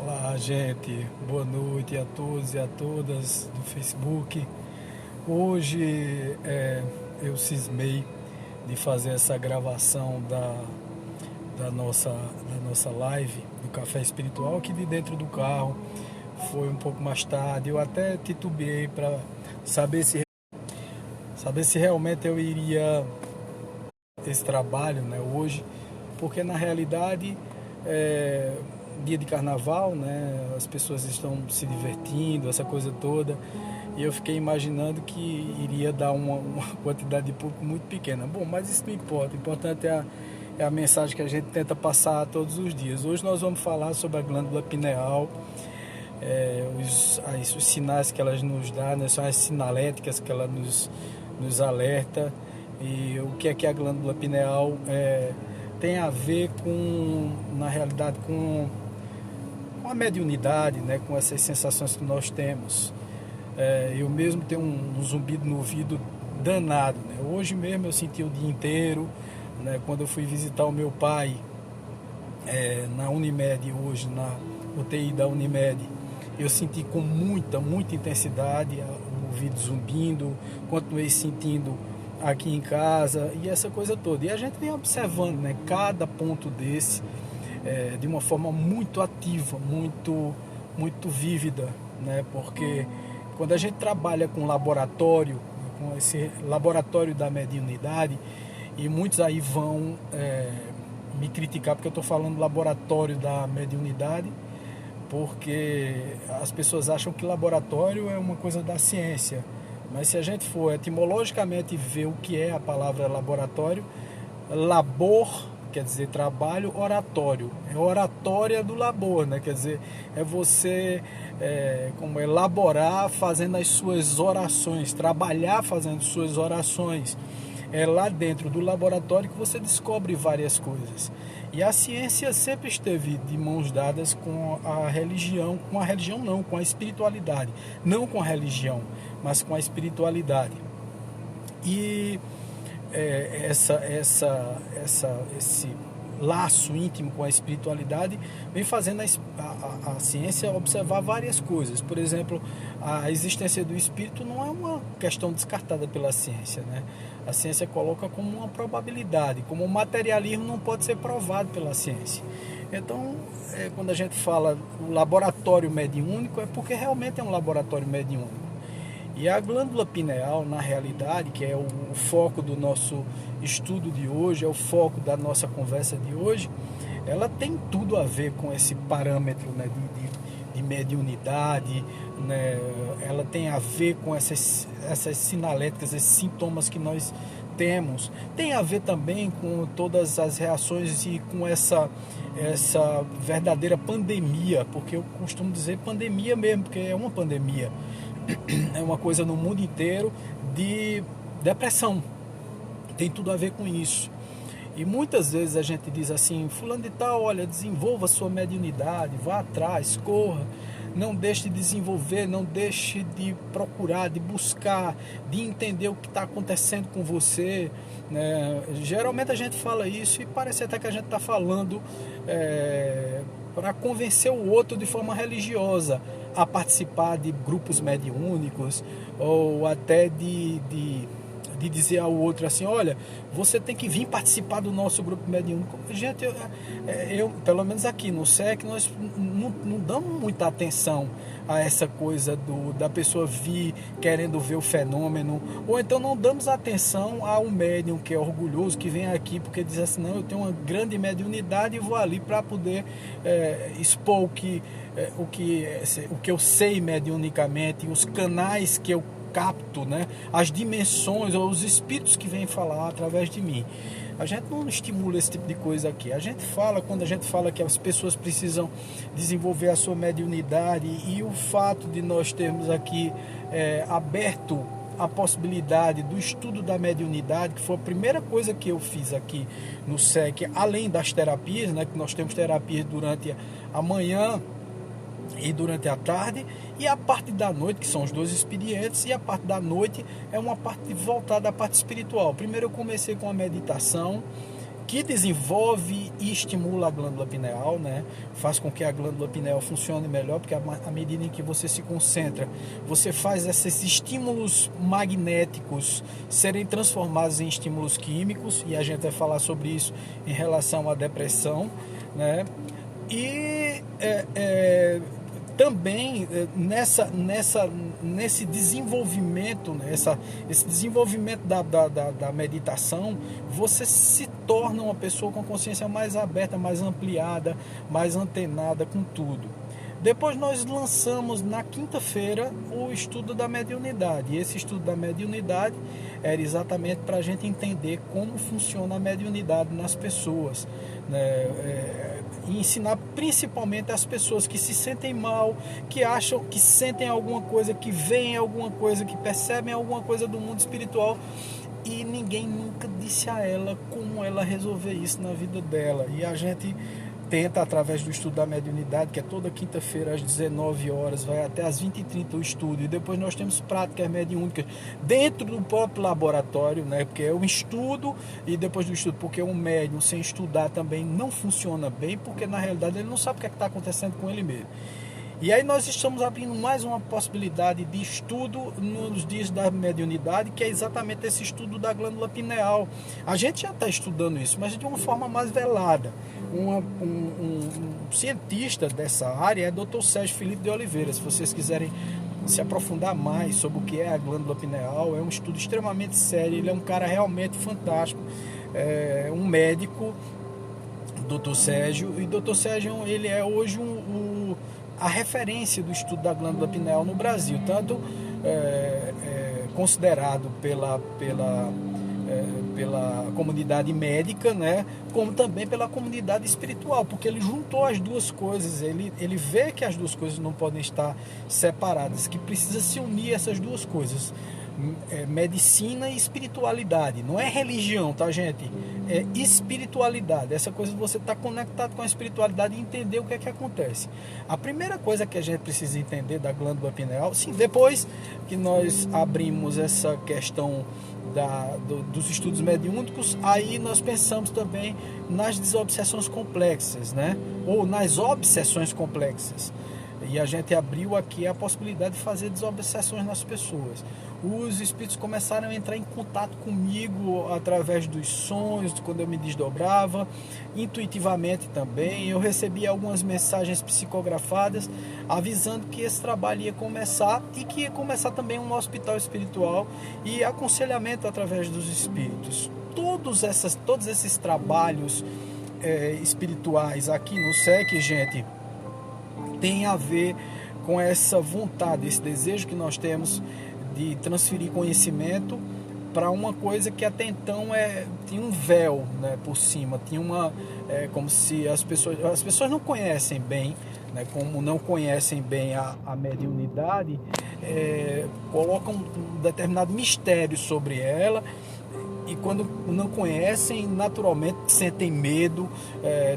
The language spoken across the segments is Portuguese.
Olá, gente. Boa noite a todos e a todas do Facebook. Hoje eu cismei de fazer essa gravação da nossa live do Café Espiritual aqui de dentro do carro. Foi um pouco mais tarde. Eu até titubeei para saber se realmente eu iria esse trabalho, né, hoje, porque na realidade dia de carnaval, né, as pessoas estão se divertindo, essa coisa toda, e eu fiquei imaginando que iria dar uma quantidade de público muito pequena. Bom, mas isso não importa, o importante é a mensagem que a gente tenta passar todos os dias. Hoje nós vamos falar sobre a glândula pineal, os sinais que ela nos dá, né, são as sinaléticas que ela nos alerta, e o que é que a glândula pineal tem a ver com, na realidade, com a mediunidade, né, com essas sensações que nós temos. Eu mesmo tenho um zumbido no ouvido danado, né? Hoje mesmo eu senti o dia inteiro, né, quando eu fui visitar o meu pai na Unimed hoje, na UTI da Unimed, eu senti com muita intensidade o ouvido zumbindo, continuei sentindo aqui em casa e essa coisa toda. E a gente vem observando, né, cada ponto desse de uma forma muito ativa, muito vívida, né? Porque quando a gente trabalha com laboratório, com esse laboratório da mediunidade, e muitos aí vão me criticar porque eu estou falando laboratório da mediunidade, porque as pessoas acham que laboratório é uma coisa da ciência. Mas se a gente for etimologicamente ver o que é a palavra laboratório, labor quer dizer trabalho, oratório é oratória do labor, né? Quer dizer, é você como elaborar fazendo as suas orações, trabalhar fazendo suas orações. É lá dentro do laboratório que você descobre várias coisas. E a ciência sempre esteve de mãos dadas com a religião, com a espiritualidade, não com a religião, mas com a espiritualidade. E esse laço íntimo com a espiritualidade vem fazendo a ciência observar várias coisas. Por exemplo, a existência do espírito não é uma questão descartada pela ciência, né? A ciência coloca como uma probabilidade, como o materialismo não pode ser provado pela ciência. Então, quando a gente fala o laboratório mediúnico, é porque realmente é um laboratório mediúnico. E a glândula pineal, na realidade, que é o foco do nosso estudo de hoje, é o foco da nossa conversa de hoje, ela tem tudo a ver com esse parâmetro, né, de mediunidade, né? Ela tem a ver com essas sinaléticas, esses sintomas que nós temos. Tem a ver também com todas as reações e com essa verdadeira pandemia, porque eu costumo dizer pandemia mesmo, porque é uma pandemia. É uma coisa no mundo inteiro de depressão. Tem tudo a ver com isso. E muitas vezes a gente diz assim, fulano de tal, olha, desenvolva a sua mediunidade, vá atrás, corra, não deixe de desenvolver, não deixe de procurar, de buscar, de entender o que está acontecendo com você, né? Geralmente a gente fala isso e parece até que a gente está falando para convencer o outro de forma religiosa a participar de grupos mediúnicos, ou até de dizer ao outro assim, olha, você tem que vir participar do nosso grupo mediúnico. Gente, eu pelo menos aqui no SEC, nós não damos muita atenção a essa coisa da pessoa vir querendo ver o fenômeno, ou então não damos atenção ao médium que é orgulhoso, que vem aqui porque diz assim, não, eu tenho uma grande mediunidade e vou ali para poder expor o que eu sei mediunicamente, os canais que eu capto, né, as dimensões ou os espíritos que vêm falar através de mim. A gente não estimula esse tipo de coisa aqui. A gente fala, quando a gente fala que as pessoas precisam desenvolver a sua mediunidade, e o fato de nós termos aqui aberto a possibilidade do estudo da mediunidade, que foi a primeira coisa que eu fiz aqui no SEC, além das terapias, né, que nós temos terapias durante a manhã e durante a tarde, e a parte da noite, que são os dois expedientes, e a parte da noite é uma parte voltada à parte espiritual. Primeiro eu comecei com a meditação, que desenvolve e estimula a glândula pineal, né? Faz com que a glândula pineal funcione melhor, porque à medida em que você se concentra, você faz esses estímulos magnéticos serem transformados em estímulos químicos, e a gente vai falar sobre isso em relação à depressão, né? E também nesse desenvolvimento, né, esse desenvolvimento da meditação, você se torna uma pessoa com consciência mais aberta, mais ampliada, mais antenada com tudo. Depois nós lançamos na quinta-feira o estudo da mediunidade. E esse estudo da mediunidade era exatamente para a gente entender como funciona a mediunidade nas pessoas, né? E ensinar principalmente as pessoas que se sentem mal, que acham, que sentem alguma coisa, que veem alguma coisa, que percebem alguma coisa do mundo espiritual, e ninguém nunca disse a ela como ela resolver isso na vida dela. E a gente tenta, através do estudo da mediunidade, que é toda quinta-feira às 19 horas, vai até às 20h30 o estudo, e depois nós temos práticas mediúnicas dentro do próprio laboratório, né? Porque é um estudo, e depois do estudo, porque um médium sem estudar também não funciona bem, porque na realidade ele não sabe o que está acontecendo com ele mesmo. E aí nós estamos abrindo mais uma possibilidade de estudo nos dias da mediunidade, que é exatamente esse estudo da glândula pineal. A gente já está estudando isso, mas de uma forma mais velada. Um cientista dessa área é Dr. Sérgio Felipe de Oliveira. Se vocês quiserem se aprofundar mais sobre o que é a glândula pineal, é um estudo extremamente sério, ele é um cara realmente fantástico, é um médico, Dr. Sérgio, e Dr. Sérgio ele é hoje a referência do estudo da glândula pineal no Brasil, tanto considerado pela comunidade médica, né, como também pela comunidade espiritual, porque ele juntou as duas coisas, ele vê que as duas coisas não podem estar separadas, que precisa se unir essas duas coisas, medicina e espiritualidade. Não é religião, tá, gente? É espiritualidade, essa coisa de você estar conectado com a espiritualidade e entender o que é que acontece. A primeira coisa que a gente precisa entender da glândula pineal, sim, depois que nós abrimos essa questão dos estudos mediúnicos, aí nós pensamos também nas desobsessões complexas, né? Ou nas obsessões complexas. E a gente abriu aqui a possibilidade de fazer desobsessões nas pessoas. Os espíritos começaram a entrar em contato comigo através dos sonhos, quando eu me desdobrava, intuitivamente também. Eu recebi algumas mensagens psicografadas avisando que esse trabalho ia começar, e que ia começar também um hospital espiritual e aconselhamento através dos espíritos. Todos esses trabalhos espirituais aqui no SEC, gente, tem a ver com essa vontade, esse desejo que nós temos de transferir conhecimento para uma coisa que até então tinha um véu, né, por cima, tinha como se as pessoas não conhecem bem, né, como não conhecem bem a mediunidade, colocam um determinado mistério sobre ela. E quando não conhecem, naturalmente sentem medo.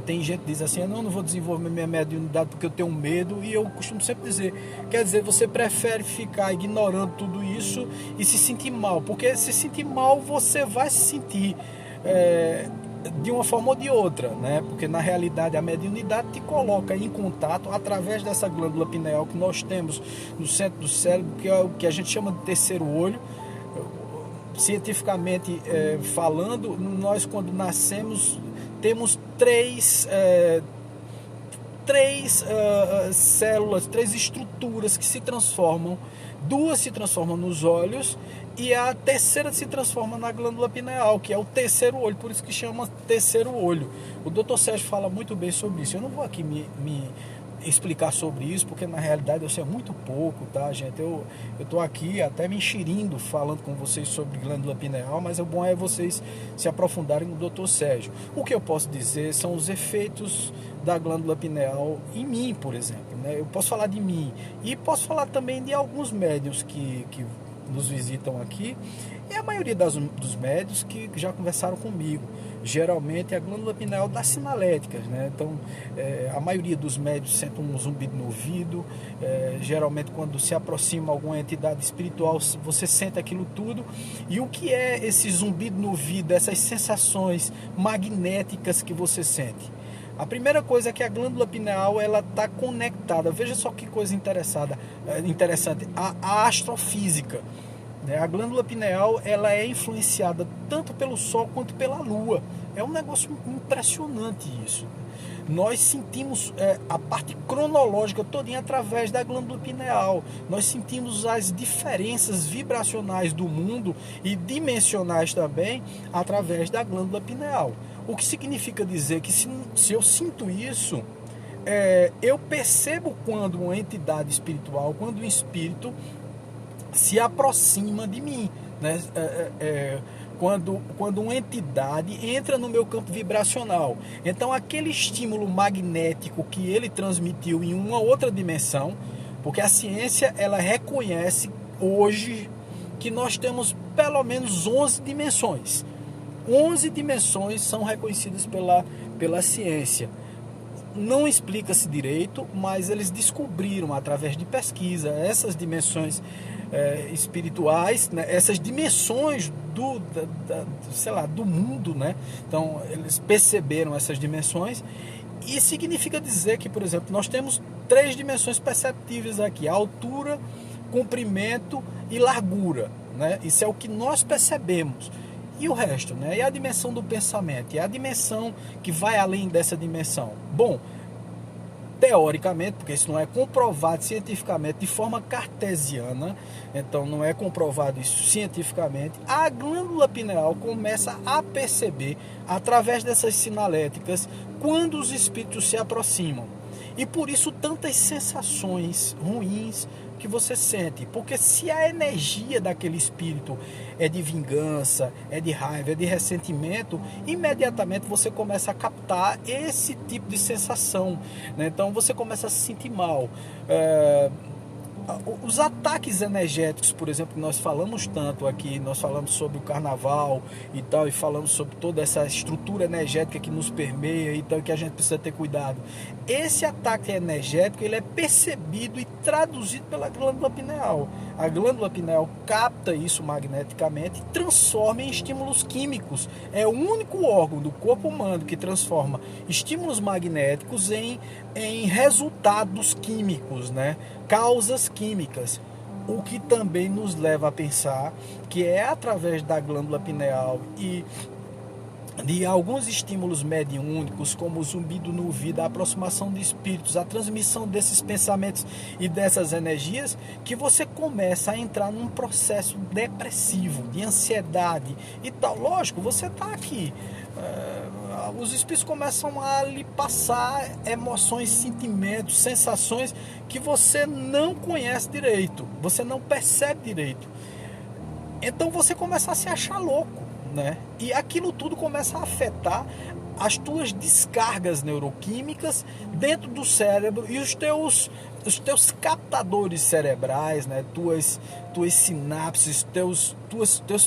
Tem gente que diz assim: não vou desenvolver minha mediunidade porque eu tenho medo. E eu costumo sempre dizer, quer dizer, você prefere ficar ignorando tudo isso e se sentir mal, porque se sentir mal você vai se sentir de uma forma ou de outra, né? Porque na realidade a mediunidade te coloca em contato através dessa glândula pineal que nós temos no centro do cérebro, que é o que a gente chama de terceiro olho. Cientificamente falando, nós quando nascemos temos três células, três estruturas que se transformam. Duas se transformam nos olhos e a terceira se transforma na glândula pineal, que é o terceiro olho, por isso que chama terceiro olho. O Dr. Sérgio fala muito bem sobre isso. Eu não vou aqui me explicar sobre isso, porque na realidade eu sei muito pouco, tá, gente? Eu tô aqui até me enxerindo falando com vocês sobre glândula pineal, mas o bom é vocês se aprofundarem no Dr. Sérgio. O que eu posso dizer são os efeitos da glândula pineal em mim, por exemplo, né? Eu posso falar de mim e posso falar também de alguns médiuns que nos visitam aqui, e a maioria dos médios que já conversaram comigo. Geralmente é a glândula pineal das sinaléticas, né? Então, a maioria dos médios sente um zumbido no ouvido. Geralmente, quando se aproxima alguma entidade espiritual, você sente aquilo tudo. E o que é esse zumbido no ouvido, essas sensações magnéticas que você sente? A primeira coisa é que a glândula pineal ela está conectada. Veja só que coisa interessante, a astrofísica. A glândula pineal ela é influenciada tanto pelo Sol quanto pela Lua. É um negócio impressionante isso. Nós sentimos a parte cronológica todinha através da glândula pineal. Nós sentimos as diferenças vibracionais do mundo e dimensionais também através da glândula pineal. O que significa dizer que se eu sinto isso, eu percebo quando uma entidade espiritual, quando um espírito se aproxima de mim, né? Quando uma entidade entra no meu campo vibracional. Então aquele estímulo magnético que ele transmitiu em uma outra dimensão, porque a ciência ela reconhece hoje que nós temos pelo menos 11 dimensões. 11 dimensões são reconhecidas pela ciência. Não explica-se direito, mas eles descobriram através de pesquisa essas dimensões espirituais, né? Essas dimensões do mundo, né? Então eles perceberam essas dimensões e significa dizer que, por exemplo, nós temos 3 dimensões perceptíveis aqui: altura, comprimento e largura, né? Isso é o que nós percebemos. E o resto, né? E a dimensão do pensamento, e a dimensão que vai além dessa dimensão. Bom, teoricamente, porque isso não é comprovado cientificamente de forma cartesiana, então não é comprovado isso cientificamente, a glândula pineal começa a perceber através dessas sinaléticas quando os espíritos se aproximam. E por isso tantas sensações ruins que você sente, porque se a energia daquele espírito é de vingança, é de raiva, é de ressentimento, imediatamente você começa a captar esse tipo de sensação, né? Então você começa a se sentir mal. Os ataques energéticos, por exemplo, que nós falamos tanto aqui, nós falamos sobre o carnaval e tal, e falamos sobre toda essa estrutura energética que nos permeia e tal, que a gente precisa ter cuidado. Esse ataque energético, ele é percebido e traduzido pela glândula pineal. A glândula pineal capta isso magneticamente e transforma em estímulos químicos. É o único órgão do corpo humano que transforma estímulos magnéticos em resultados químicos, né? Causas químicas, o que também nos leva a pensar que é através da glândula pineal e de alguns estímulos mediúnicos, como o zumbido no ouvido, a aproximação de espíritos, a transmissão desses pensamentos e dessas energias, que você começa a entrar num processo depressivo, de ansiedade e tal. Lógico, você está aqui, os espíritos começam a lhe passar emoções, sentimentos, sensações que você não conhece direito, você não percebe direito. Então você começa a se achar louco, né? E aquilo tudo começa a afetar as tuas descargas neuroquímicas dentro do cérebro e os teus captadores cerebrais, né? Tuas sinapses, teus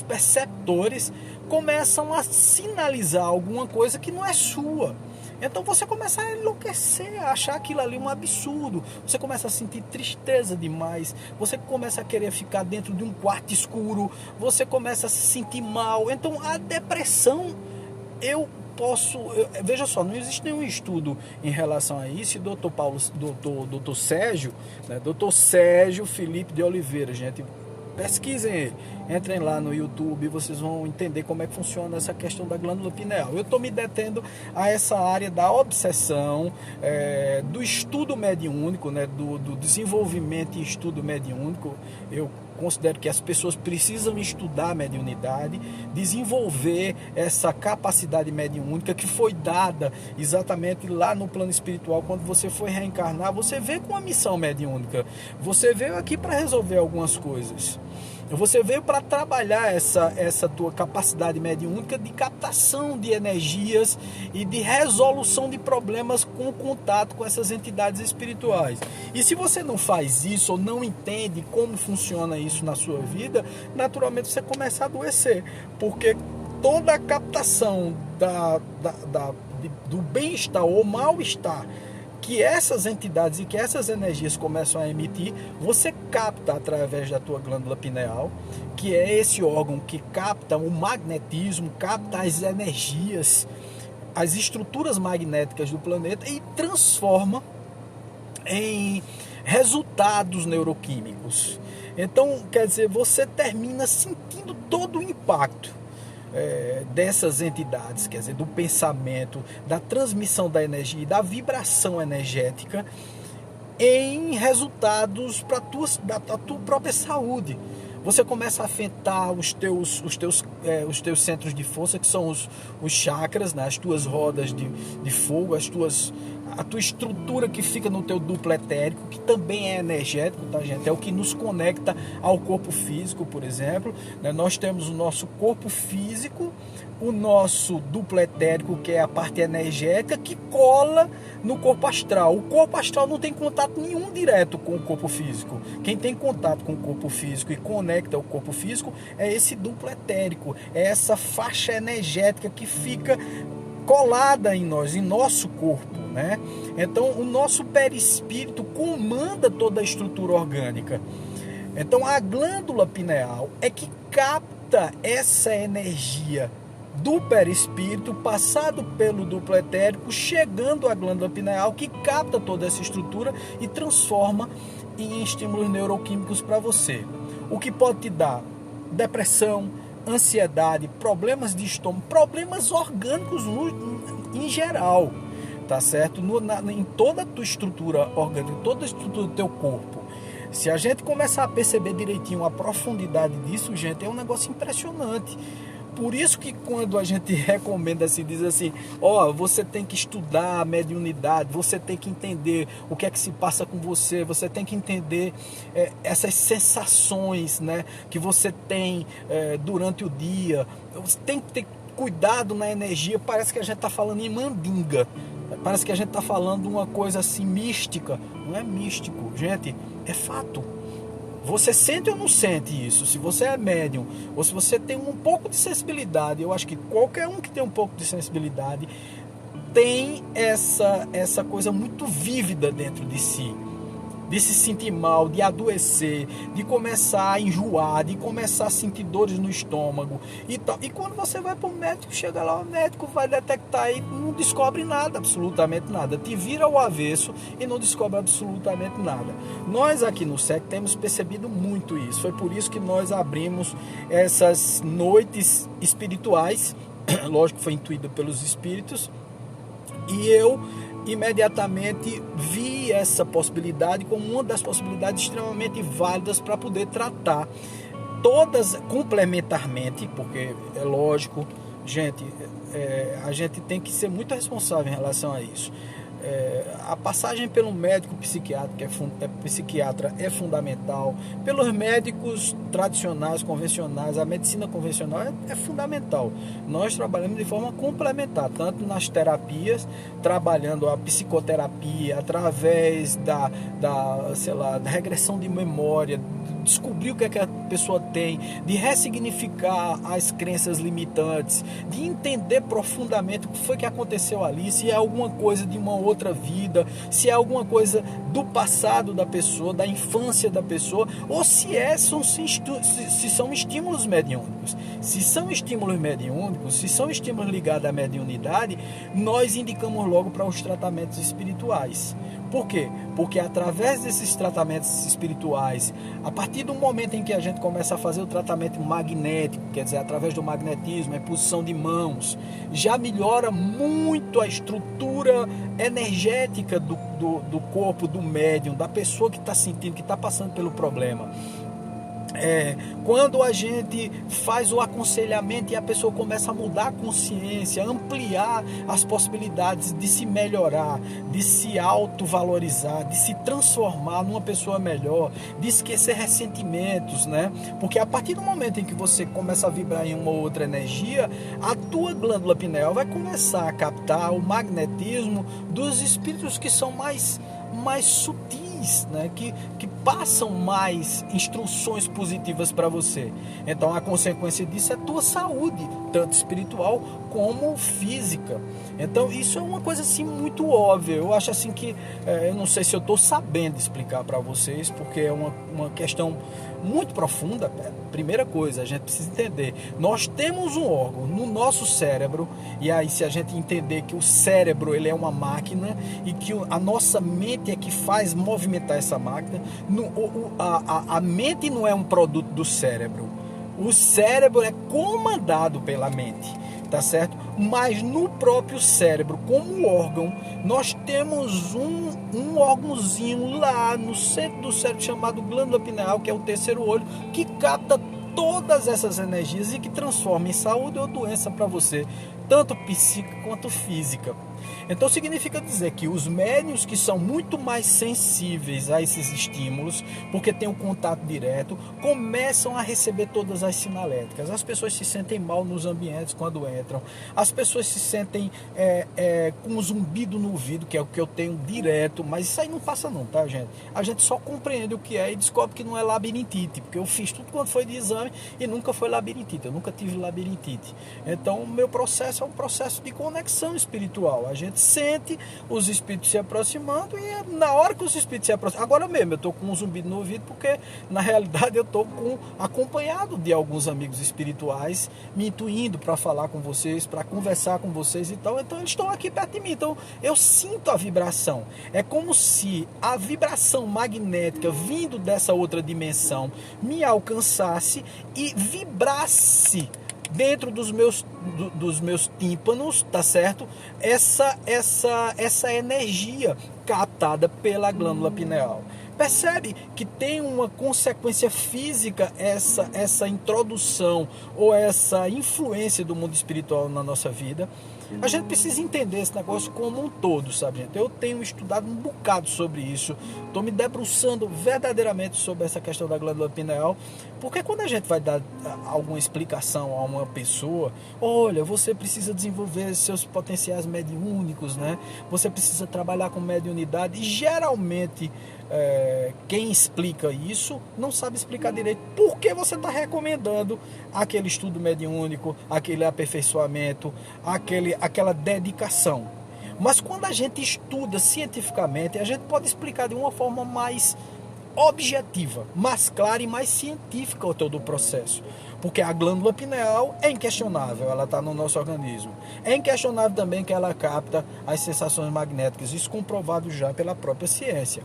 perceptores começam a sinalizar alguma coisa que não é sua. Então você começa a enlouquecer, a achar aquilo ali um absurdo. Você começa a sentir tristeza demais. Você começa a querer ficar dentro de um quarto escuro. Você começa a se sentir mal. Então a depressão, veja só, não existe nenhum estudo em relação a isso. E doutor Sérgio, né? Doutor Sérgio Felipe de Oliveira, gente, pesquisem ele, entrem lá no YouTube e vocês vão entender como é que funciona essa questão da glândula pineal. Eu estou me detendo a essa área da obsessão, do estudo mediúnico, né, do desenvolvimento e estudo mediúnico. Eu considero que as pessoas precisam estudar a mediunidade, desenvolver essa capacidade mediúnica que foi dada exatamente lá no plano espiritual. Quando você foi reencarnar, você veio com uma missão mediúnica, você veio aqui para resolver algumas coisas. Você veio para trabalhar essa tua capacidade mediúnica de captação de energias e de resolução de problemas com o contato com essas entidades espirituais. E se você não faz isso ou não entende como funciona isso na sua vida, naturalmente você começa a adoecer, porque toda a captação do bem-estar ou mal-estar que essas entidades e que essas energias começam a emitir, você capta através da tua glândula pineal, que é esse órgão que capta o magnetismo, capta as energias, as estruturas magnéticas do planeta e transforma em resultados neuroquímicos. Então, quer dizer, você termina sentindo todo o impacto dessas entidades, quer dizer, do pensamento, da transmissão da energia, da vibração energética em resultados para a tua própria saúde. Você começa a afetar os teus centros de força, que são os chakras, né? As tuas rodas de fogo, a tua estrutura que fica no teu duplo etérico, que também é energético, tá, gente? É o que nos conecta ao corpo físico, por exemplo, né? Nós temos o nosso corpo físico, o nosso duplo etérico, que é a parte energética, que cola no corpo astral. O corpo astral não tem contato nenhum direto com o corpo físico. Quem tem contato com o corpo físico e conecta o corpo físico é esse duplo etérico, é essa faixa energética que fica colada em nós, em nosso corpo, né? Então o nosso perispírito comanda toda a estrutura orgânica. Então a glândula pineal é que capta essa energia do perispírito, passado pelo duplo etérico, chegando à glândula pineal, que capta toda essa estrutura e transforma em estímulos neuroquímicos para você. O que pode te dar depressão, ansiedade, problemas de estômago, problemas orgânicos em geral, tá certo? Em toda a tua estrutura orgânica, toda a estrutura do teu corpo. Se a gente começar a perceber direitinho a profundidade disso, gente, é um negócio impressionante. Por isso que quando a gente recomenda assim, diz assim, você tem que estudar a mediunidade, você tem que entender o que é que se passa com você, você tem que entender essas sensações, né, que você tem durante o dia, você tem que ter cuidado na energia. Parece que a gente está falando em mandinga, parece que a gente está falando uma coisa assim mística. Não é místico, gente, é fato. Você sente ou não sente isso? Se você é médium ou se você tem um pouco de sensibilidade, eu acho que qualquer um que tem um pouco de sensibilidade tem essa coisa muito vívida dentro de si, de se sentir mal, de adoecer, de começar a enjoar, de começar a sentir dores no estômago e tal. E quando você vai para o médico, chega lá, o médico vai detectar e não descobre nada, absolutamente nada. Te vira ao avesso e não descobre absolutamente nada. Nós aqui no SEC temos percebido muito isso. Foi por isso que nós abrimos essas noites espirituais. Lógico que foi intuído pelos espíritos. E eu imediatamente vi essa possibilidade como uma das possibilidades extremamente válidas para poder tratar todas complementarmente, porque é lógico, gente, a gente tem que ser muito responsável em relação a isso. A passagem pelo médico psiquiatra é fundamental, pelos médicos tradicionais, convencionais, a medicina convencional é fundamental. Nós trabalhamos de forma complementar, tanto nas terapias, trabalhando a psicoterapia através da regressão de memória, descobrir o que é que a pessoa tem, de ressignificar as crenças limitantes, de entender profundamente o que foi que aconteceu ali, se é alguma coisa de uma outra vida, se é alguma coisa do passado da pessoa, da infância da pessoa, ou se são estímulos mediúnicos. Se são estímulos mediúnicos, se são estímulos ligados à mediunidade, nós indicamos logo para os tratamentos espirituais. Por quê? Porque através desses tratamentos espirituais, a partir do momento em que a gente começa a fazer o tratamento magnético, quer dizer, através do magnetismo, a imposição de mãos, já melhora muito a estrutura energética do corpo, do médium, da pessoa que está sentindo, que está passando pelo problema. Quando a gente faz o aconselhamento e a pessoa começa a mudar a consciência, ampliar as possibilidades de se melhorar, de se autovalorizar, de se transformar numa pessoa melhor, de esquecer ressentimentos, né? Porque a partir do momento em que você começa a vibrar em uma outra energia, a tua glândula pineal vai começar a captar o magnetismo dos espíritos que são mais sutis, né? que passam mais instruções positivas para você. Então a consequência disso é a tua saúde, tanto espiritual como física. Então isso é uma coisa assim muito óbvia. Eu acho assim que eu não sei se eu estou sabendo explicar para vocês, porque é uma questão muito profunda. Primeira coisa, a gente precisa entender, nós temos um órgão no nosso cérebro, e aí se a gente entender que o cérebro ele é uma máquina e que a nossa mente é que faz movimentar essa máquina, a mente não é um produto do cérebro, o cérebro é comandado pela mente, tá certo? Mas no próprio cérebro, como órgão, nós temos um órgãozinho lá no centro do cérebro chamado glândula pineal, que é o terceiro olho, que capta todas essas energias e que transforma em saúde ou doença para você, tanto psíquica quanto física. Então significa dizer que os médiuns que são muito mais sensíveis a esses estímulos, porque tem um contato direto, começam a receber todas as sinaléticas. As pessoas se sentem mal nos ambientes quando entram, as pessoas se sentem com um zumbido no ouvido, que é o que eu tenho direto, mas isso aí não passa não, tá, gente? A gente só compreende o que é e descobre que não é labirintite, porque eu fiz tudo quanto foi de exame e nunca foi labirintite, eu nunca tive labirintite. Então o meu processo é um processo de conexão espiritual. A gente sente os espíritos se aproximando e na hora que os espíritos se aproximam, agora mesmo eu estou com um zumbido no ouvido porque na realidade eu estou acompanhado de alguns amigos espirituais me intuindo para falar com vocês, para conversar com vocês e tal, então eles estão aqui perto de mim, então eu sinto a vibração. É como se a vibração magnética vindo dessa outra dimensão me alcançasse e vibrasse dentro dos meus tímpanos, tá certo? Essa energia captada pela glândula pineal. Percebe que tem uma consequência física essa introdução ou essa influência do mundo espiritual na nossa vida? A gente precisa entender esse negócio como um todo, sabe, gente? Eu tenho estudado um bocado sobre isso, estou me debruçando verdadeiramente sobre essa questão da glândula pineal, porque quando a gente vai dar alguma explicação a uma pessoa, olha, você precisa desenvolver seus potenciais mediúnicos, né? Você precisa trabalhar com mediunidade, e geralmente quem explica isso não sabe explicar direito por que você está recomendando aquele estudo mediúnico, aquele aperfeiçoamento, aquela dedicação. Mas quando a gente estuda cientificamente, a gente pode explicar de uma forma mais objetiva, mais clara e mais científica todo o processo. Porque a glândula pineal é inquestionável, ela está no nosso organismo. É inquestionável também que ela capta as sensações magnéticas, isso comprovado já pela própria ciência.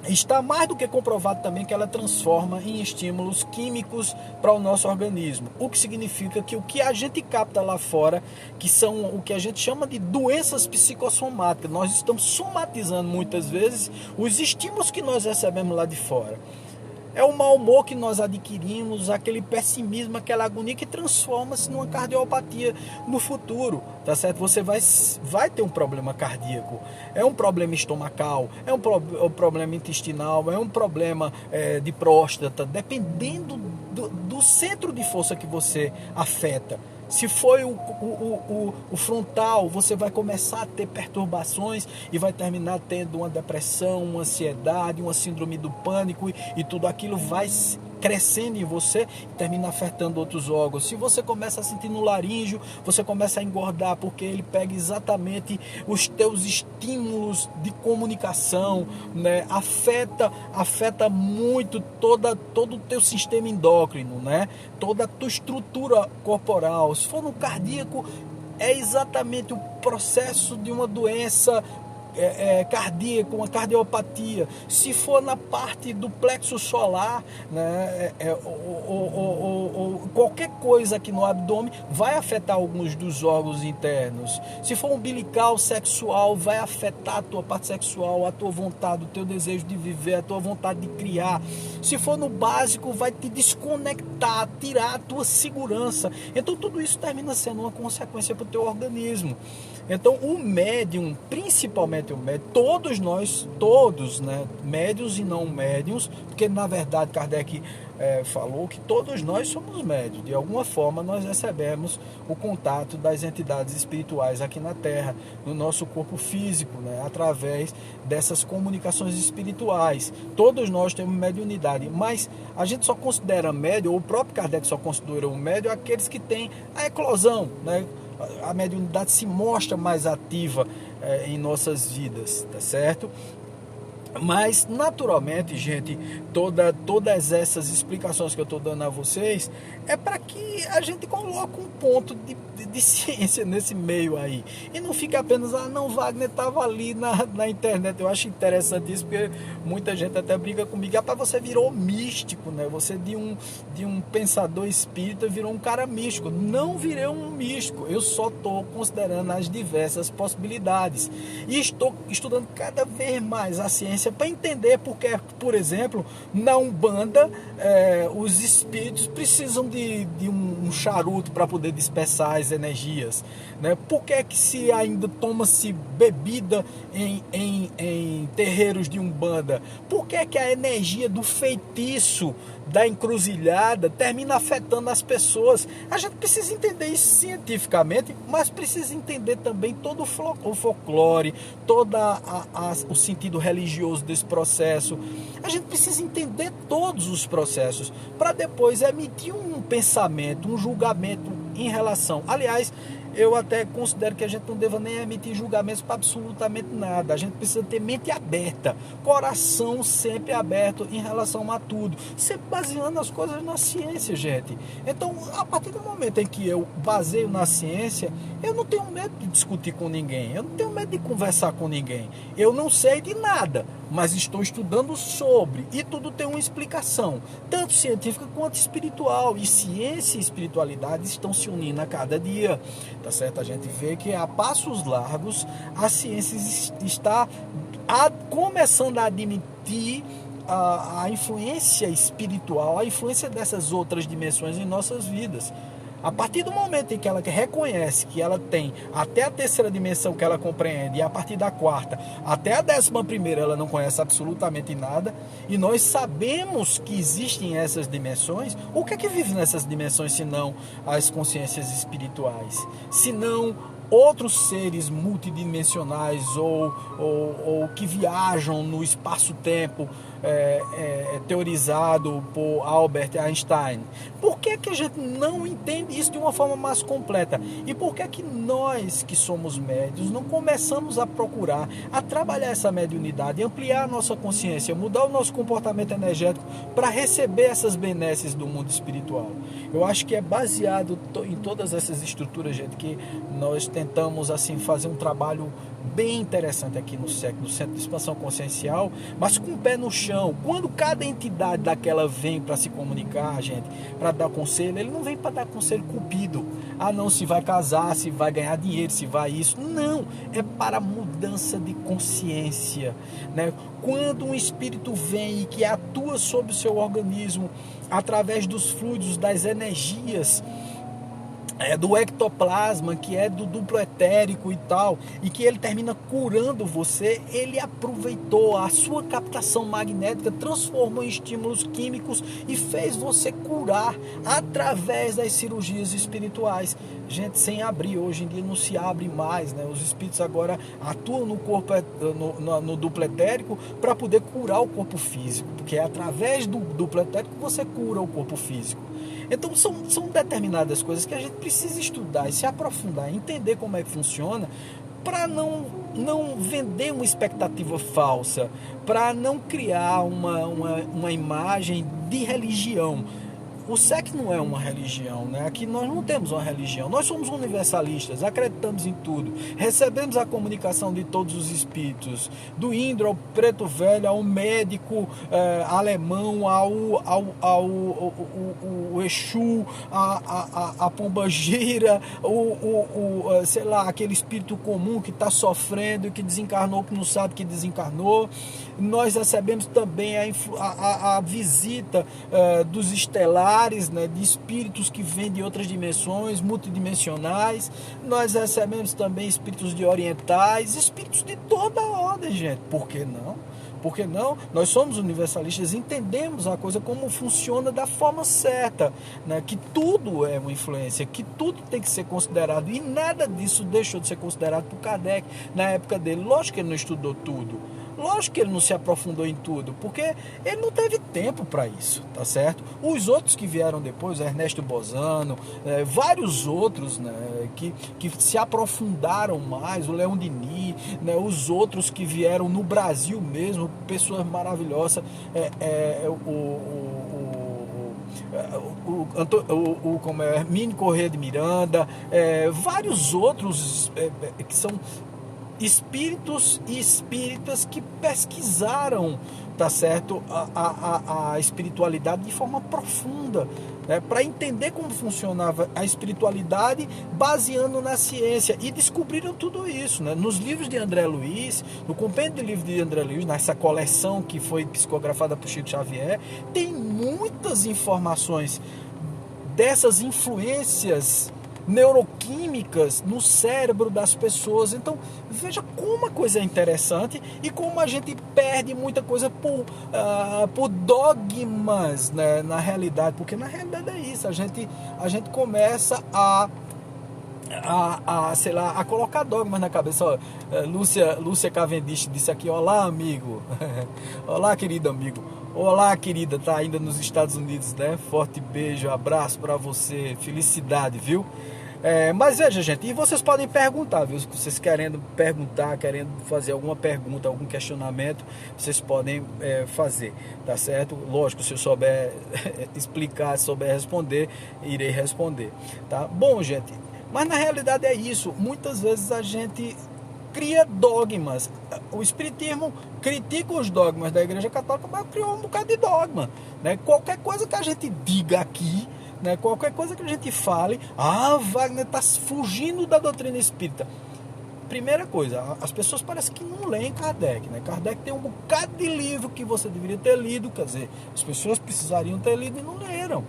Está mais do que comprovado também que ela transforma em estímulos químicos para o nosso organismo, o que significa que o que a gente capta lá fora, que são o que a gente chama de doenças psicossomáticas, nós estamos somatizando muitas vezes os estímulos que nós recebemos lá de fora. É o mau humor que nós adquirimos, aquele pessimismo, aquela agonia que transforma-se numa cardiopatia no futuro, tá certo? Você vai ter um problema cardíaco, é um problema estomacal, é um problema intestinal, é um problema de próstata, dependendo do centro de força que você afeta. Se foi o frontal, você vai começar a ter perturbações e vai terminar tendo uma depressão, uma ansiedade, uma síndrome do pânico e tudo aquilo vai crescendo em você e termina afetando outros órgãos. Se você começa a sentir no laríngeo, você começa a engordar porque ele pega exatamente os teus estímulos de comunicação, né? Afeta muito todo o teu sistema endócrino, né? Toda a tua estrutura corporal. Se for no cardíaco, é exatamente o processo de uma doença cardíaco, uma cardiopatia, se for na parte do plexo solar, né, ou qualquer coisa aqui no abdômen, vai afetar alguns dos órgãos internos. Se for umbilical, sexual, vai afetar a tua parte sexual, a tua vontade, o teu desejo de viver, a tua vontade de criar. Se for no básico, vai te desconectar, tirar a tua segurança. Então tudo isso termina sendo uma consequência para o teu organismo. Então o médium, principalmente o médium, todos, né, médios e não médiums, porque na verdade Kardec falou que todos nós somos médios. De alguma forma nós recebemos o contato das entidades espirituais aqui na Terra, no nosso corpo físico, né, através dessas comunicações espirituais. Todos nós temos mediunidade, mas a gente só considera médium, ou o próprio Kardec só considera o médium aqueles que têm a eclosão, né? A mediunidade se mostra mais ativa em nossas vidas, tá certo? Mas, naturalmente, gente, todas essas explicações que eu estou dando a vocês é para que a gente coloque um ponto de ciência nesse meio aí. E não fique apenas, não, Wagner estava ali na internet. Eu acho interessante isso, porque muita gente até briga comigo. Você virou místico, né? Você de um pensador espírita virou um cara místico. Não virei um místico. Eu só estou considerando as diversas possibilidades. E estou estudando cada vez mais a ciência para entender porque, por exemplo, na Umbanda, os espíritos precisam de um charuto para poder dispersar as energias, né? Por que se ainda toma-se bebida em terreiros de Umbanda? Por que a energia do feitiço da encruzilhada termina afetando as pessoas? A gente precisa entender isso cientificamente, mas precisa entender também todo o folclore, todo o sentido religioso desse processo. A gente precisa entender todos os processos para depois emitir um pensamento, um julgamento em relação. Aliás, eu até considero que a gente não deva nem emitir julgamentos para absolutamente nada. A gente precisa ter mente aberta, coração sempre aberto em relação a tudo, sempre baseando as coisas na ciência, gente. Então, a partir do momento em que eu baseio na ciência, eu não tenho medo de discutir com ninguém, eu não tenho medo de conversar com ninguém. Eu não sei de nada, mas estou estudando sobre, e tudo tem uma explicação, tanto científica quanto espiritual, e ciência e espiritualidade estão se unindo a cada dia, tá certo? A gente vê que a passos largos a ciência está começando a admitir a influência espiritual, a influência dessas outras dimensões em nossas vidas. A partir do momento em que ela reconhece que ela tem até a terceira dimensão que ela compreende, e a partir da quarta até a 11ª ela não conhece absolutamente nada, e nós sabemos que existem essas dimensões, o que é que vive nessas dimensões senão as consciências espirituais? Senão outros seres multidimensionais ou que viajam no espaço-tempo teorizado por Albert Einstein. Por que a gente não entende isso de uma forma mais completa? E por que nós que somos médios não começamos a procurar, a trabalhar essa mediunidade, ampliar a nossa consciência, mudar o nosso comportamento energético para receber essas benesses do mundo espiritual? Eu acho que é baseado em todas essas estruturas, gente, que nós tentamos assim fazer um trabalho bem interessante aqui no Centro de Expansão Consciencial, mas com o pé no chão. Quando cada entidade daquela vem para se comunicar, gente, para dar conselho, ele não vem para dar conselho cupido. Não, se vai casar, se vai ganhar dinheiro, se vai isso. Não, é para mudança de consciência, né? Quando um espírito vem e que atua sobre o seu organismo através dos fluidos, das energias, do ectoplasma, que é do duplo etérico e tal, e que ele termina curando você, ele aproveitou a sua captação magnética, transformou em estímulos químicos e fez você curar através das cirurgias espirituais. Gente, sem abrir, hoje em dia não se abre mais, né? Os espíritos agora atuam no corpo, no duplo etérico, para poder curar o corpo físico, porque é através do duplo etérico que você cura o corpo físico. Então são determinadas coisas que a gente precisa estudar e se aprofundar, entender como é que funciona, para não vender uma expectativa falsa, para não criar uma imagem de religião. o SEC não é uma religião, né? Aqui nós não temos uma religião, nós somos universalistas, acreditamos em tudo, recebemos a comunicação de todos os espíritos, do índio ao preto velho, ao médico alemão, ao Exu, a pombagira, sei lá, aquele espírito comum que está sofrendo, que desencarnou, que não sabe que desencarnou. Nós recebemos também a visita dos estelares, né, de espíritos que vêm de outras dimensões, multidimensionais. Nós recebemos também espíritos de orientais, espíritos de toda a ordem, gente. Por que não? Por que não? Nós somos universalistas, entendemos a coisa como funciona da forma certa, né? Que tudo é uma influência, que tudo tem que ser considerado, e nada disso deixou de ser considerado por Kardec na época dele. Lógico que ele não estudou tudo, lógico que ele não se aprofundou em tudo, porque ele não teve tempo para isso, tá certo? Os outros que vieram depois, Ernesto Bozano, vários outros, né, que se aprofundaram mais, o Leon Denis, né, os outros que vieram no Brasil mesmo, pessoas maravilhosas, como é, Hermínio Corrêa de Miranda, vários outros que são espíritos e espíritas que pesquisaram, tá certo, a espiritualidade de forma profunda, né, para entender como funcionava a espiritualidade baseando na ciência, e descobriram tudo isso, né, nos livros de André Luiz, no compêndio de livros de André Luiz, nessa coleção que foi psicografada por Chico Xavier, tem muitas informações dessas influências neuroquímicas no cérebro das pessoas. Então veja como a coisa é interessante e como a gente perde muita coisa por dogmas, né, na realidade, porque na realidade é isso, a gente começa sei lá, a colocar dogmas na cabeça. Ó, Lúcia Cavendish disse aqui: olá, amigo. Olá, querido amigo. Olá, querida, tá ainda nos Estados Unidos, né? Forte beijo, abraço para você, felicidade, viu? Mas veja, gente, e vocês podem perguntar, viu? Se vocês querendo perguntar, querendo fazer alguma pergunta, algum questionamento, vocês podem fazer, tá certo? Lógico, se eu souber explicar, se souber responder, irei responder, tá? Bom, gente, mas na realidade é isso. Muitas vezes a gente cria dogmas. O Espiritismo critica os dogmas da Igreja Católica, mas criou um bocado de dogma, né? Qualquer coisa que a gente diga aqui, né? Qualquer coisa que a gente fale, Wagner está fugindo da doutrina espírita. Primeira coisa, as pessoas parecem que não leem Kardec, né? Kardec tem um bocado de livro que você deveria ter lido, quer dizer, as pessoas precisariam ter lido e não leram.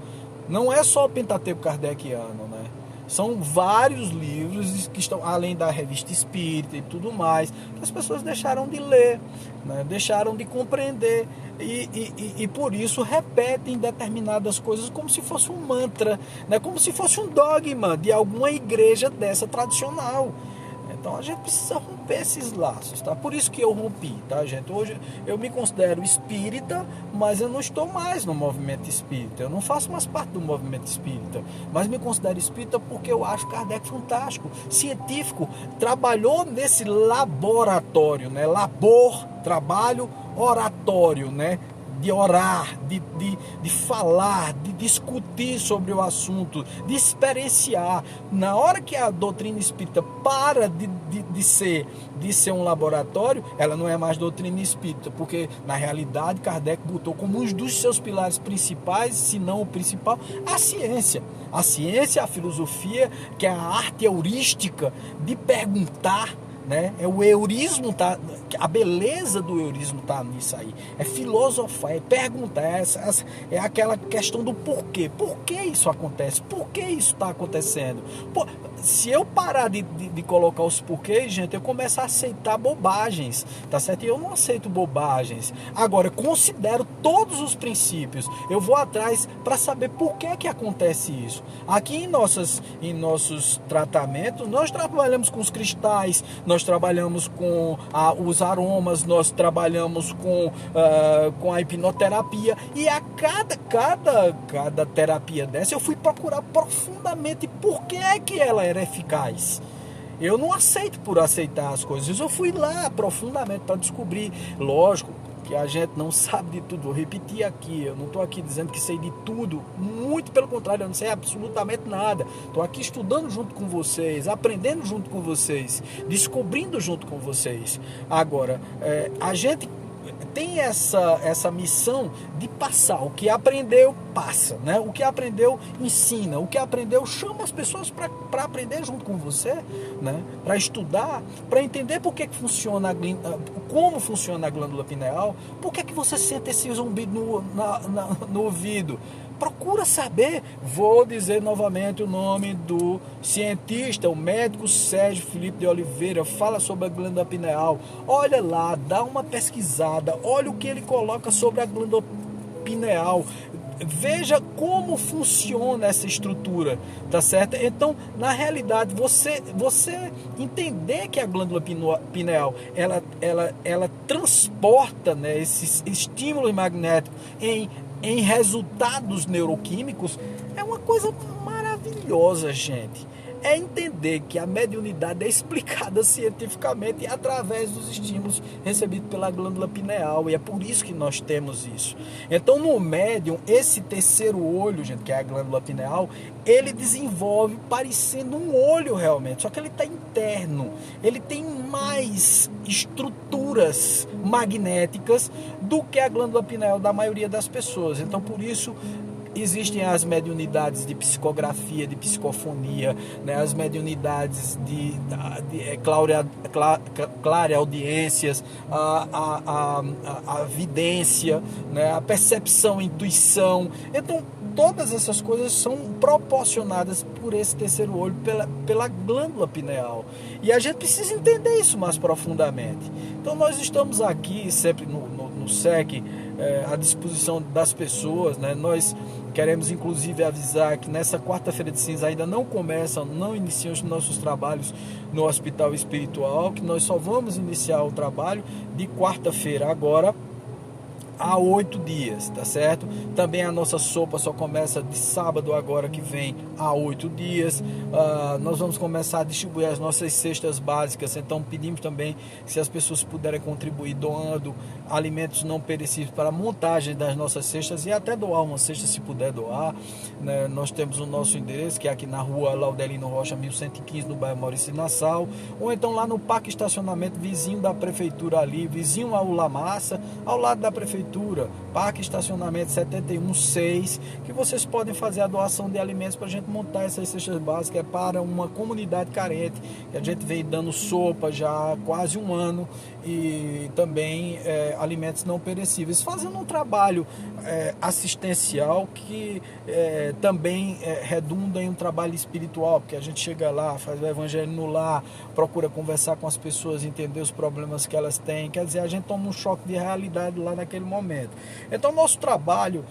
Não é só o Pentateuco Kardeciano, né? São vários livros que estão, além da Revista Espírita e tudo mais, que as pessoas deixaram de ler, né? Deixaram de compreender e por isso repetem determinadas coisas como se fosse um mantra, né? Como se fosse um dogma de alguma igreja dessa tradicional. Então a gente precisa romper esses laços, tá? Por isso que eu rompi, tá, gente? Hoje eu me considero espírita, mas eu não estou mais no movimento espírita. Eu não faço mais parte do movimento espírita, mas me considero espírita porque eu acho Kardec fantástico, científico, trabalhou nesse laboratório, né? Trabalho, oratório, né? De orar, de falar, de discutir sobre o assunto, de experienciar. Na hora que a doutrina espírita para de ser um laboratório, ela não é mais doutrina espírita, porque na realidade Kardec botou como um dos seus pilares principais, se não o principal, a ciência. A ciência, a filosofia, que é a arte heurística de perguntar, né? O eurismo a beleza do eurismo tá nisso aí, é filosofar, é perguntar, é aquela questão do porquê. Por que isso acontece? Por que isso está acontecendo? Se eu parar de colocar os porquês, gente, eu começo a aceitar bobagens, tá certo? E eu não aceito bobagens. Agora, eu considero todos os princípios, eu vou atrás para saber por que acontece isso. Aqui em nossos tratamentos, nós trabalhamos com os cristais, nós trabalhamos com os aromas, nós trabalhamos com a hipnoterapia, e a cada terapia dessa eu fui procurar profundamente por que é que ela era eficaz. Eu não aceito por aceitar as coisas, eu fui lá profundamente para descobrir. Lógico, que a gente não sabe de tudo. Vou repetir aqui, eu não estou aqui dizendo que sei de tudo, muito pelo contrário, eu não sei absolutamente nada. Estou aqui estudando junto com vocês, aprendendo junto com vocês, descobrindo junto com vocês. Agora, a gente tem essa missão de passar. O que aprendeu, passa, né? O que aprendeu, ensina. O que aprendeu, chama as pessoas para aprender junto com você, né? Para estudar, para entender por que funciona como funciona a glândula pineal, por que você sente esse zumbido no ouvido. Procura saber. Vou dizer novamente o nome do cientista, o médico Sérgio Felipe de Oliveira. Fala sobre a glândula pineal. Olha lá, dá uma pesquisada. Olha o que ele coloca sobre a glândula pineal. Veja como funciona essa estrutura, tá certo? Então, na realidade, você entender que a glândula pineal ela transporta, né, esses estímulos magnéticos em resultados neuroquímicos, é uma coisa maravilhosa, gente. É entender que a mediunidade é explicada cientificamente através dos estímulos recebidos pela glândula pineal, e é por isso que nós temos isso. Então, no médium, esse terceiro olho, gente, que é a glândula pineal, ele desenvolve parecendo um olho realmente, só que ele está interno, ele tem mais estruturas magnéticas do que a glândula pineal da maioria das pessoas. Então, por isso existem as mediunidades de psicografia, de psicofonia, né? As mediunidades de clareaudiências, a vidência, né? A percepção, a intuição. Então, todas essas coisas são proporcionadas por esse terceiro olho, pela glândula pineal. E a gente precisa entender isso mais profundamente. Então, nós estamos aqui sempre no SEC, à disposição das pessoas, né? Nós queremos inclusive avisar que nessa quarta-feira de cinza ainda não iniciam os nossos trabalhos no Hospital Espiritual, que nós só vamos iniciar o trabalho de quarta-feira agora, há 8 dias, tá certo? Também a nossa sopa só começa de sábado agora que vem, há 8 dias. Nós vamos começar a distribuir as nossas cestas básicas, então pedimos também que se as pessoas puderem contribuir doando alimentos não perecíveis para a montagem das nossas cestas, e até doar uma cesta se puder doar, né? Nós temos o nosso endereço, que é aqui na rua Laudelino Rocha 1115, no bairro Maurício Nassau, ou então lá no parque estacionamento vizinho da prefeitura ali, vizinho ao La Massa, ao lado da prefeitura, parque estacionamento 716, que vocês podem fazer a doação de alimentos para a gente montar essas cestas básicas. É para uma comunidade carente, que a gente vem dando sopa já há quase um ano, e também alimentos não perecíveis, fazendo um trabalho assistencial que também redunda em um trabalho espiritual, porque a gente chega lá, faz o evangelho no lar, procura conversar com as pessoas, entender os problemas que elas têm, quer dizer, a gente toma um choque de realidade lá naquele momento. Então, nosso trabalho,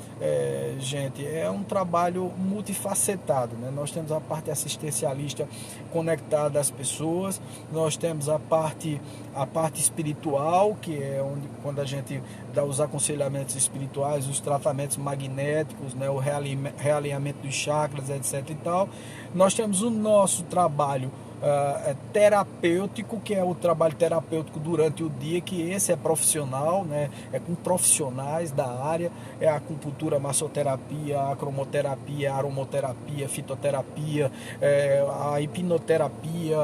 gente, é um trabalho multifacetado, né? Nós temos a parte assistencialista conectada às pessoas, nós temos a parte espiritual, que é quando a gente dá os aconselhamentos espirituais, os tratamentos magnéticos, né? O realinhamento dos chakras, etc. e tal. Nós temos o nosso trabalho terapêutico, que é o trabalho terapêutico durante o dia, que esse é profissional, né? É com profissionais da área, é a acupuntura, massoterapia, a cromoterapia, a aromoterapia, fitoterapia, a hipnoterapia,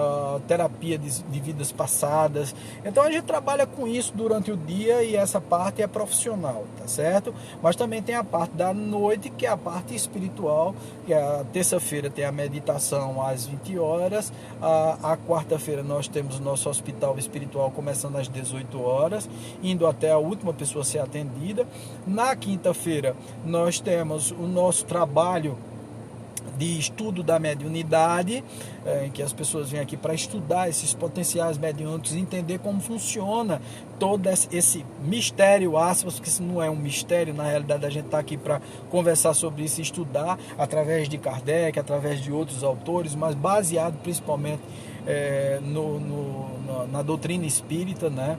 terapia de vidas passadas. Então a gente trabalha com isso durante o dia, e essa parte é profissional, tá certo? Mas também tem a parte da noite, que é a parte espiritual, que a terça-feira tem a meditação às 20 horas, a quarta-feira nós temos o nosso hospital espiritual começando às 18 horas, indo até a última pessoa ser atendida. Na quinta-feira nós temos o nosso trabalho de estudo da mediunidade, em que as pessoas vêm aqui para estudar esses potenciais mediúnicos, entender como funciona todo esse mistério, aspas, que isso não é um mistério, na realidade a gente está aqui para conversar sobre isso, estudar através de Kardec, através de outros autores, mas baseado principalmente na doutrina espírita, né?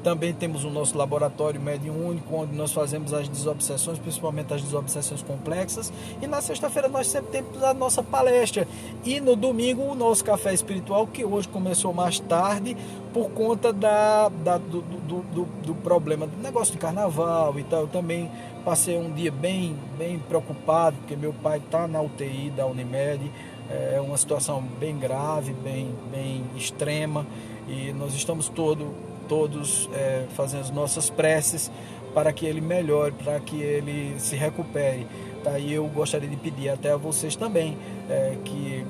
Também temos o nosso laboratório mediúnico, onde nós fazemos as desobsessões, principalmente as desobsessões complexas, e na sexta-feira nós sempre temos a nossa palestra, e no domingo o nosso café espiritual, que hoje começou mais tarde, por conta do problema do negócio de carnaval e tal. Eu também passei um dia bem preocupado, porque meu pai está na UTI da Unimed, é uma situação bem grave, bem extrema, e nós estamos todos fazendo as nossas preces para que ele melhore, para que ele se recupere. Tá? E eu gostaria de pedir até a vocês também que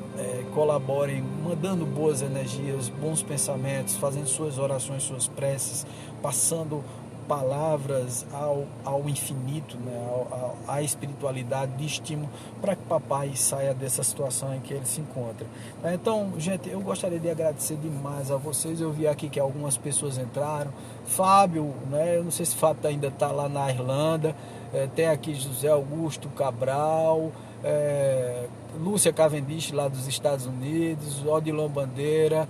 colaborem, mandando boas energias, bons pensamentos, fazendo suas orações, suas preces, passando palavras ao infinito, né? à espiritualidade, de estímulo, para que papai saia dessa situação em que ele se encontra. Então, gente, eu gostaria de agradecer demais a vocês. Eu vi aqui que algumas pessoas entraram. Fábio, né? Eu não sei se Fábio ainda está lá na Irlanda. Tem aqui José Augusto Cabral, Lúcia Cavendish, lá dos Estados Unidos, Odilon Bandeira,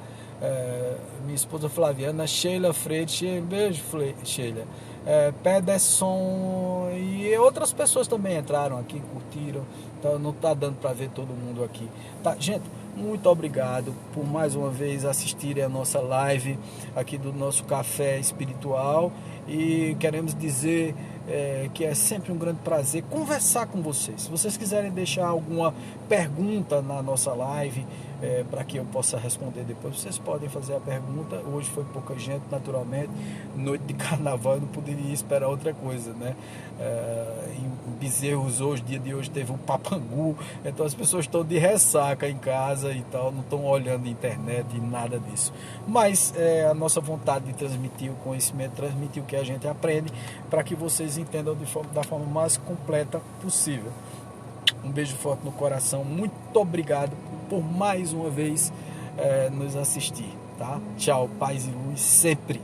minha esposa Flaviana, Sheila Freire, beijo Sheila, Pederson, e outras pessoas também entraram aqui, curtiram. Então não está dando para ver todo mundo aqui, tá, gente? Muito obrigado por mais uma vez assistirem a nossa live aqui do nosso café espiritual, e queremos dizer que é sempre um grande prazer conversar com vocês. Se vocês quiserem deixar alguma pergunta na nossa live, para que eu possa responder depois, vocês podem fazer a pergunta. Hoje foi pouca gente, naturalmente, noite de carnaval, eu não poderia esperar outra coisa, né? Em Bezerros hoje, dia de hoje, teve um papangu, então as pessoas estão de ressaca em casa e tal, não estão olhando internet e nada disso, mas a nossa vontade de transmitir o conhecimento, transmitir o que a gente aprende, para que vocês entendam da forma mais completa possível. Um beijo forte no coração, muito obrigado por mais uma vez nos assistir, tá? Tchau, paz e luz sempre.